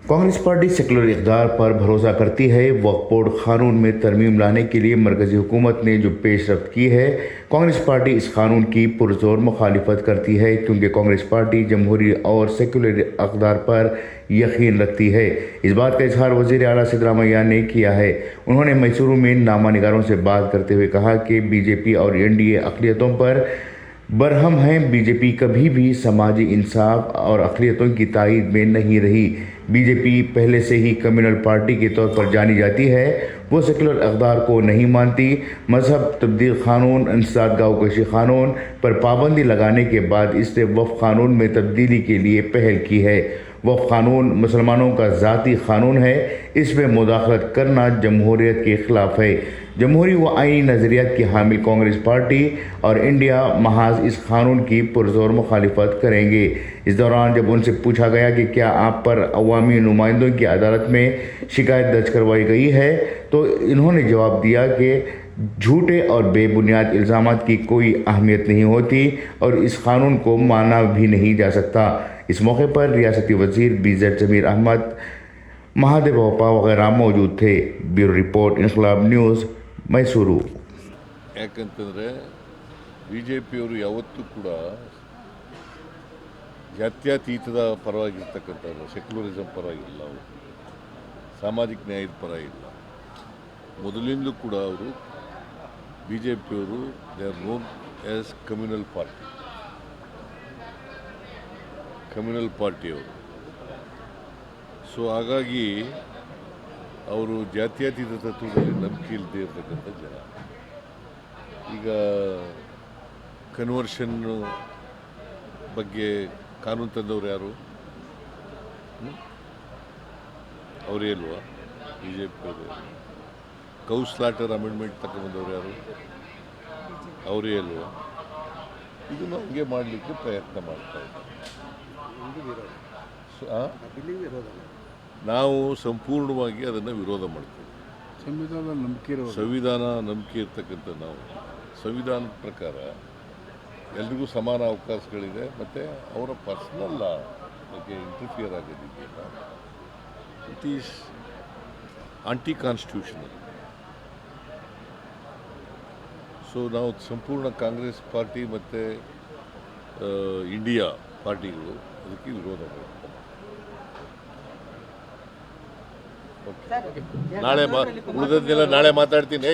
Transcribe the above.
Congress party secular इक़्तिदार पर भरोसा करती है। वक्फ बोर्ड कानून में तरमीम लाने के लिए मरकजी हुकूमत ने जो पेशरफ्त की है, कांग्रेस पार्टी इस कानून की पुरजोर मुखालिफत करती है, क्योंकि कांग्रेस पार्टी जमहूरी और सेकुलर इक़्तिदार पर यकीन रखती है। इस बात का इजहार वज़ीर आला सिद्धरामैया ने किया है। उन्होंने मैसूरू में नामा निगारों से बात करते हुए कहा कि बीजेपी और एनडीए अक़लियतों पर बरहम हैं। बीजेपी कभी भी समाजी इंसाफ और अक़लियतों की ताईद में नहीं रही। बीजेपी पहले से ही कम्युनल पार्टी के तौर पर जानी जाती है। वो सेकुलर इक़्तिदार को नहीं मानती। मजहब तब्दील कानून, इंसदाद गाँवकशी कानून पर पाबंदी लगाने के बाद इसने वक्फ कानून में तब्दीली के लिए पहल की है। वक्फ कानून मुसलमानों का ज़ाती कानून है। इसमें मुदाखलत करना जमहूरियत के ख़िलाफ़ है। जमहूरी व आईनी नज़रियात की हामिल कांग्रेस पार्टी और इंडिया महाज इस कानून की पुरजोर मुखालिफत करेंगे। इस दौरान जब उनसे पूछा गया कि क्या आप पर अवामी नुमाइंदों की अदालत में शिकायत दर्ज करवाई गई है, तो इन्होंने जवाब दिया कि झूठे और बेबुनियाद इल्ज़ामात की कोई अहमियत नहीं होती और इस कानून को माना भी नहीं जा सकता। इस मौके पर रियासती वज़ीर BZ ज़मीर अहमद, महादेव वफा वगैरह मौजूद थे। ब्यूरो रिपोर्ट, इनकलाब न्यूज़, मैसूरू। ಯಾಕಂತಂದರೆ BJPಯವರು ಯಾವತ್ತೂ ಕೂಡ ಜಾತ್ಯತೀತದ ಪರವಾಗಿರ್ತಕ್ಕಂಥದ್ದು, ಸೆಕ್ಯುಲರಿಸಮ್ ಪರವಾಗಿಲ್ಲ, ಅವರು ಸಾಮಾಜಿಕ ನ್ಯಾಯದ ಪರ ಇಲ್ಲ. ಮೊದಲಿಂದಲೂ ಕೂಡ ಅವರು BJPಯವರು they are known as communal ಪಾರ್ಟಿಯವರು. ಸೊ ಹಾಗಾಗಿ ಅವರು ಜಾತ್ಯತೀತ ತತ್ವದಲ್ಲಿ ನಂಬಿಕೆ ಇಲ್ಲದೆ ಇರತಕ್ಕಂಥ ಜನ. ಈಗ ಕನ್ವರ್ಷನ್ ಬಗ್ಗೆ ಕಾನೂನು ತಂದವರು ಯಾರು? ಅವರೇ ಅಲ್ವಾ BJP ಅವರು? ಕೌ ಸ್ಲಾಟರ್ ಅಮೆಂಡ್ಮೆಂಟ್ ತಗೊಂಡ್ಬಂದವರು ಯಾರು? ಅವರೇ ಅಲ್ವಾ? ಇದನ್ನು ಹಂಗೆ ಮಾಡಲಿಕ್ಕೆ ಪ್ರಯತ್ನ ಮಾಡ್ತಾ ಇದ್ದಾರೆ. ನಾವು ಸಂಪೂರ್ಣವಾಗಿ ಅದನ್ನು ವಿರೋಧ ಮಾಡ್ತೀವಿ. ಸಂವಿಧಾನ ನಂಬಿಕೆ ಇರ್ತಕ್ಕಂಥ ನಾವು ಸಂವಿಧಾನದ ಪ್ರಕಾರ ಎಲ್ರಿಗೂ ಸಮಾನ ಅವಕಾಶಗಳಿದೆ. ಮತ್ತು ಅವರ ಪರ್ಸ್ನಲ್ ಬಗ್ಗೆ ಇಂಟರ್ಫಿಯರ್ ಆಗೋದಿದೆಯಲ್ಲ, it is anti constitutional. So ನಾವು ಸಂಪೂರ್ಣ ಕಾಂಗ್ರೆಸ್ ಪಾರ್ಟಿ ಮತ್ತು ಇಂಡಿಯಾ ಪಾರ್ಟಿಗಳು ಅದಕ್ಕೆ ವಿರೋಧ ಮಾಡ್ತಾರೆ. ನಾಳೆ ಉಳಿದದ್ದೆಲ್ಲ ನಾಳೆ ಮಾತಾಡ್ತೀನಿ.